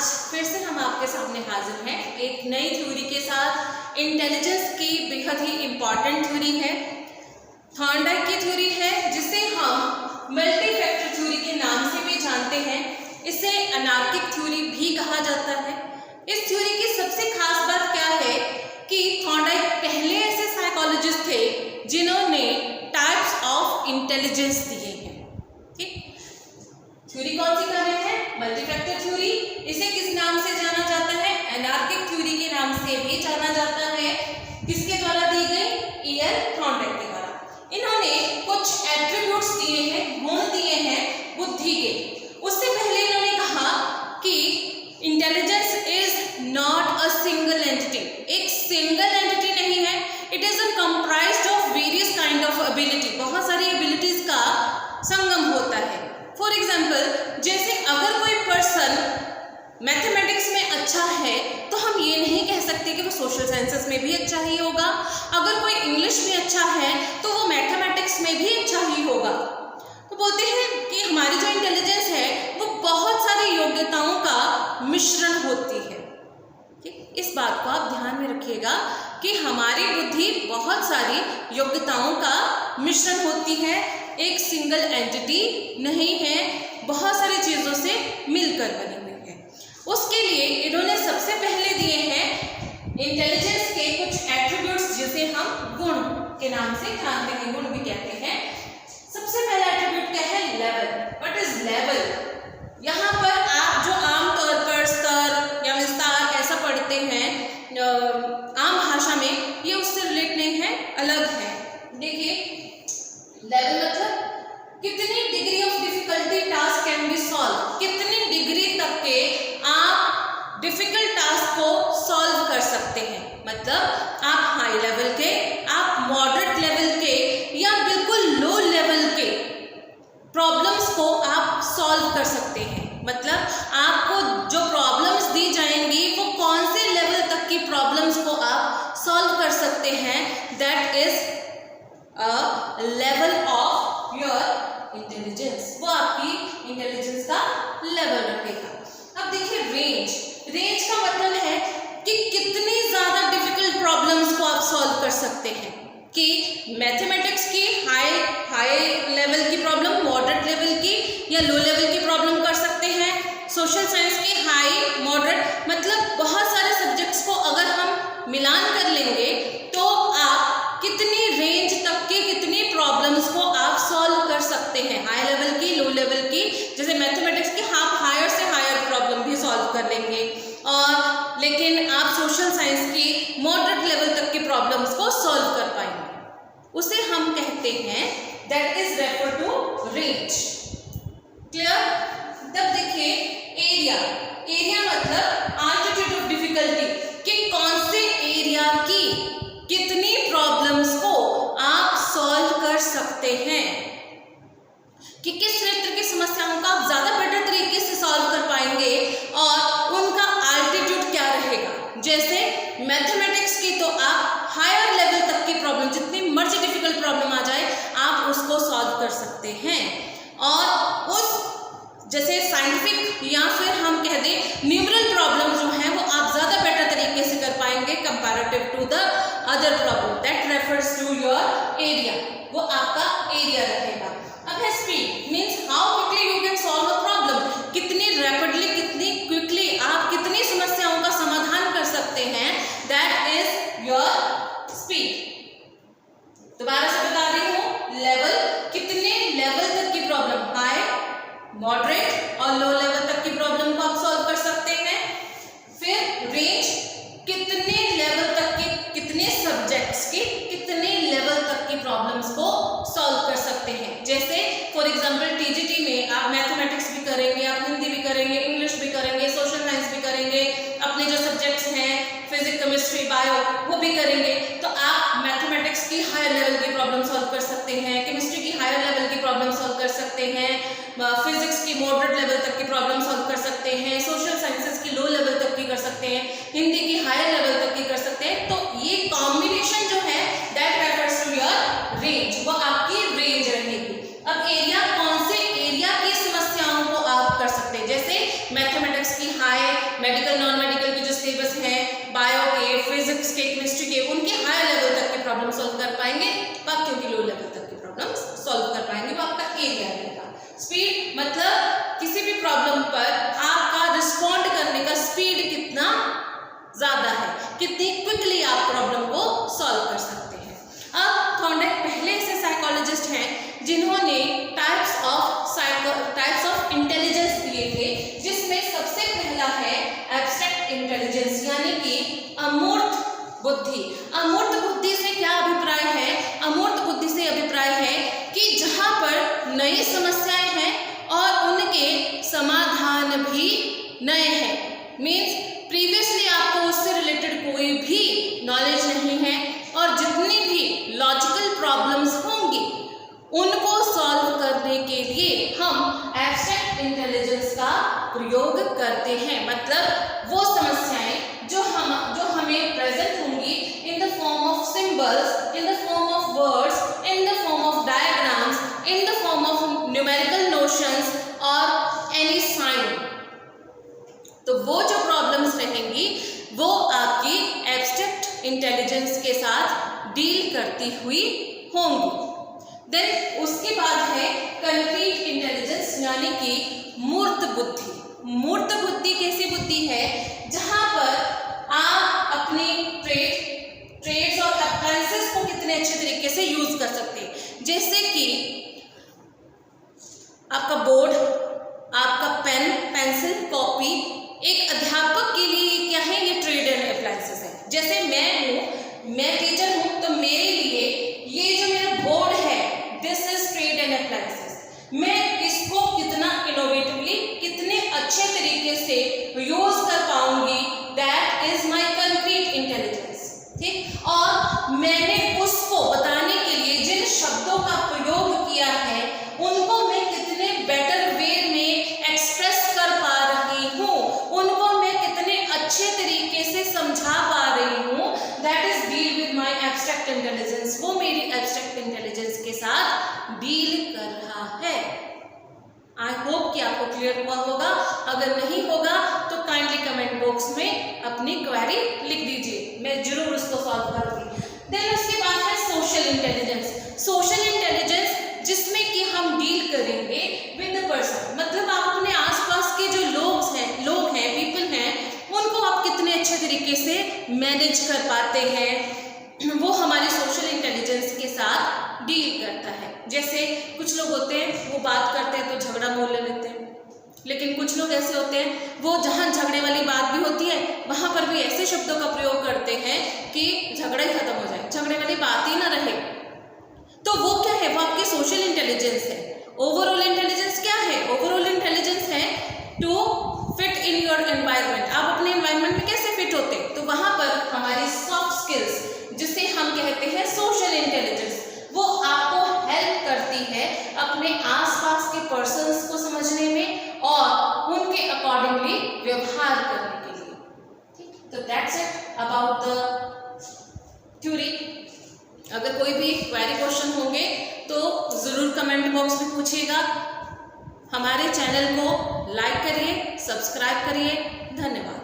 आज फिर से हम आपके सामने हाजिर हैं एक नई थ्योरी के साथ। इंटेलिजेंस की बेहद ही इम्पॉर्टेंट थ्योरी है, थॉर्नडाइक की थ्योरी है, जिसे हम मल्टी फैक्टर थ्योरी के नाम से भी जानते हैं। इसे अनार्किक थ्योरी भी कहा जाता है। इस थ्योरी की सबसे खास बात क्या है कि थॉर्नडाइक पहले ऐसे साइकोलॉजिस्ट थे जिन्होंने टाइप्स ऑफ इंटेलिजेंस दिए हैं। ठीक, थ्योरी कौन सी कर रहे हैं? Multi factor theory. इसे किस नाम से जाना जाता है? अनार्किक थ्योरी के नाम से भी जाना जाता है। किसके द्वारा दी गई? इएल थॉर्नडाइक के द्वारा। इन्होंने कुछ एट्रीब्यूट्स दिए हैं, गुण दिए हैं बुद्धि के। उससे पहले इन्होंने कहा कि intelligence is not a single entity, एक सिंगल एंटिटी नहीं है। It is comprised of various kind of ability, बहुत सारी एबिलिटीज का संगम होता है। फॉर एग्जाम्पल, जैसे अगर कोई पर्सन मैथमेटिक्स में अच्छा है तो हम ये नहीं कह सकते कि वो सोशल साइंसेस में भी अच्छा ही होगा। अगर कोई इंग्लिश में अच्छा है तो वो मैथमेटिक्स में भी अच्छा ही होगा। तो बोलते हैं कि हमारी जो इंटेलिजेंस है वो बहुत सारी योग्यताओं का मिश्रण होती है। ठीक, इस बात को आप ध्यान में रखिएगा कि हमारी बुद्धि बहुत सारी योग्यताओं का मिश्रण होती है, एक सिंगल एंटिटी नहीं है, बहुत सारी चीज़ों से मिलकर बनी हुई है। उसके लिए इन्होंने सबसे पहले दिए हैं इंटेलिजेंस के कुछ एट्रीब्यूट्स, जिसे हम गुण के नाम से जानते हैं, गुण भी कहते हैं। सबसे पहला एट्रीब्यूट क्या है? लेवल। What is level? यहाँ पर आप जो आमतौर पर स्तर या विस्तार ऐसा पढ़ते हैं आम भाषा में, ये उससे रिलेट नहीं है, अलग है। देखिए, लेवल मतलब कितनी degree of difficulty task can be solve, कितनी डिग्री तक के आप डिफिकल्ट टास्क को सॉल्व कर सकते हैं। मतलब आप हाई लेवल के, आप मॉडरेट लेवल के या बिल्कुल लो लेवल के प्रॉब्लम्स को आप सॉल्व कर सकते हैं। मतलब आपको जो प्रॉब्लम्स दी जाएंगी वो कौन से लेवल तक की प्रॉब्लम्स को आप सॉल्व कर सकते हैं, that is a level of your intelligence. वो आपकी इंटेलिजेंस का लेवल रखेगा। अब देखिए रेंज। रेंज का मतलब है कि कितनी ज्यादा डिफिकल्ट प्रॉब्लम्स को आप सॉल्व कर सकते हैं। कि मैथमेटिक्स की हाई लेवल की प्रॉब्लम, मॉडरेट लेवल की या लो लेवल की प्रॉब्लम कर सकते हैं। सोशल साइंस की हाई, मॉडरेट, मतलब बहुत सारे सब्जेक्ट्स को अगर हम मिलान कर लेंगे तो आप कितनी रेंज तक के कितनी प्रॉब्लम्स को आप सॉल्व कर सकते हैं, हाई लेवल की, लो लेवल की। जैसे मैथमेटिक्स की आप हायर से हायर प्रॉब्लम भी सॉल्व कर लेंगे, और लेकिन आप सोशल साइंस की मॉडरेट लेवल तक की प्रॉब्लम्स को सॉल्व कर पाएंगे। उसे हम कहते हैं that is refer to range. Clear? तब देखिए एरिया। एरिया मतलब एल्टीट्यूड ऑफ डिफिकल्टी, कि कौन से एरिया की कितनी प्रॉब्लम्स को आप सॉल्व कर सकते हैं, कि किस क्षेत्र की समस्याओं का आप ज्यादा बेटर तरीके से सॉल्व कर पाएंगे और उनका एल्टीट्यूड क्या रहेगा। जैसे मैथमेटिक्स की तो आप हायर लेवल तक की प्रॉब्लम, जितनी मर्जी डिफिकल्ट प्रॉब्लम आ जाए, आप उसको सॉल्व कर सकते हैं। और उस जैसे साइंटिफिक या फिर हम कह दें न्यूमरल प्रॉब्लम जो है वो आप ज्यादा बेटर तरीके से कर पाएंगे comparative to the other problem. That refers to your area, वो आपका एरिया रहेगा। अब है speed, means how quickly you can solve a problem, कितनी रैपिडली, कितनी क्विकली आप कितनी समस्याओं का समाधान कर सकते हैं, दैट इज योर स्पीड। दोबारा से बता रही हूँ, लेवल, कितने लेवल तक की प्रॉब्लम, हाई, मॉडरेट और लो लेवल तक की प्रॉब्लम को आप सॉल्व कर सकते हैं। फिर रेंज, कितने लेवल तक की, कितने सब्जेक्ट्स की कितने लेवल तक की प्रॉब्लम्स को सॉल्व कर सकते हैं। जैसे फॉर एग्जांपल टीजीटी में आप मैथमेटिक्स भी करेंगे, आप हिंदी भी करेंगे, इंग्लिश भी करेंगे, सोशल साइंस भी करेंगे, अपने जो सब्जेक्ट्स हैं फिजिक्स, केमिस्ट्री, बायो, वो भी करेंगे। तो आप मैथमेटिक्स की हायर लेवल की प्रॉब्लम सॉल्व कर सकते हैं, केमिस्ट्री की हायर लेवल की प्रॉब्लम सॉल्व कर सकते हैं, फिजिक्स की मॉडरेट लेवल तक की प्रॉब्लम सॉल्व कर सकते हैं, सोशल साइंसेस की लो लेवल तक की कर सकते हैं, हिंदी की हायर लेवल तक की कर सकते हैं। तो ये कॉम्बिनेशन जो है that refers to your range, वो आपकी रेंज रहेगी। अब एरिया, कौन से एरिया की समस्याओं को आप कर सकते हैं। जैसे मैथमेटिक्स की हाई, मेडिकल नॉन मेडिकल के जो सिलेबस है, बायो के, फिजिक्स के, केमिस्ट्री के, उनके हाई लेवल तक के प्रॉब्लम सॉल्व कर पाएंगे, बाकियों की लो लेवल तक के प्रॉब्लम सॉल्व कर पाएंगे। वो आपका एरिया रहेगा। स्पीड मतलब किसी भी प्रॉब्लम पर आपका रिस्पॉन्ड करने का स्पीड कितना ज्यादा है, कितनी क्विकली आप प्रॉब्लम को सॉल्व कर सकते हैं। अब थॉर्नडाइक पहले ऐसे साइकोलॉजिस्ट हैं जिन्होंने टाइप्स ऑफ इंटेलिजेंस दिए थे, जिसमें सबसे पहला है एब्स्ट्रैक्ट इंटेलिजेंस, यानी कि अमूर्त बुद्धि। अमूर्त बुद्धि से क्या अभिप्राय है? अमूर्त बुद्धि से अभिप्राय है कि जहां पर नई समस्याएं हैं और उनके समाधान भी नए हैं। मीन्स प्रीवियसली आपको उससे रिलेटेड कोई भी नॉलेज नहीं है और जितनी भी लॉजिकल प्रॉब्लम्स होंगी उनको सॉल्व करने के लिए हम एब्स्ट्रैक्ट इंटेलिजेंस का प्रयोग करते हैं। मतलब वो समस्याएं जो हमें प्रेजेंट होंगी in the form of symbols, in the form of words, in the form of diagrams, in the form of numerical notions और एनी साइन, तो वो जो प्रॉब्लम्स रहेंगी वो आपकी एब्स्ट्रैक्ट इंटेलिजेंस के साथ डील करती हुई होंगी। देन उसके बाद है कंक्रीट इंटेलिजेंस, यानी कि मूर्त बुद्धि। मूर्त बुद्धि कैसी बुद्धि है? जहां पर आप अपने ट्रेड्स और अप्लायंसेस को कितने अच्छे तरीके से यूज कर सकते हैं। जैसे कि आपका बोर्ड, आपका पेन, पेंसिल, कॉपी, एक अध्यापक के लिए क्या है? ये ट्रेड एंड अप्लायंसेस है। जैसे मैं टीचर हूं, तो मेरे लिए ये जो मेरा बोर्ड है, this is trade and appliances. मैं इसको कितना इनोवेटिवली, कितने अच्छे तरीके से यूज कर पाऊंगी, that is my concrete intelligence. ठीक, और मैंने उसको बताने के लिए जिन शब्दों का प्रयोग किया है उनको मैं कितने बेटर वे में एक्सप्रेस कर पा रही हूँ, उनको मैं कितने अच्छे तरीके से समझा पा रही हूँ, that is deal with my abstract intelligence. वो मेरी एब्स्ट्रैक्ट इंटेलिजेंस के साथ डील कर रहा है। आई होप कि आपको क्लियर हुआ होगा। अगर नहीं होगा तो काइंडली कमेंट बॉक्स में अपनी क्वेरी लिख दीजिए, मैं जरूर उसको सॉल्व करूंगी। देन उसके बाद है सोशल इंटेलिजेंस। सोशल इंटेलिजेंस जिसमें कि हम डील करेंगे विद द पर्सन, मतलब आप अपने आसपास के जो लोग हैं, पीपल हैं, उनको आप कितने अच्छे तरीके से मैनेज कर पाते हैं, वो हमारे सोशल इंटेलिजेंस के साथ डील करता है। जैसे कुछ लोग होते हैं वो बात करते हैं तो झगड़ा बोल लेते हैं, लेकिन कुछ लोग ऐसे होते हैं वो जहाँ झगड़े वाली बात भी होती है वहाँ पर भी ऐसे शब्दों का प्रयोग करते हैं कि झगड़ा ही खत्म हो जाए, झगड़े वाली बात ही ना रहे। तो वो क्या है? वो आपकी सोशल इंटेलिजेंस है। ओवरऑल इंटेलिजेंस क्या है? ओवरऑल इंटेलिजेंस है to fit in your environment. आप अपने एनवायरनमेंट में कैसे फिट होते हैं? तो वहाँ पर हमारी सॉफ्ट स्किल्स, जिसे हम कहते हैं सोशल इंटेलिजेंस, वो आपको हेल्प करती है अपने आसपास के पर्सन्स को समझने में और उनके अकॉर्डिंगली व्यवहार करने के लिए। ठीक, तो that's it about the theory. अगर कोई भी क्वेरी क्वेश्चन होंगे तो ज़रूर कमेंट बॉक्स में पूछिएगा। हमारे चैनल को लाइक करिए, सब्सक्राइब करिए। धन्यवाद।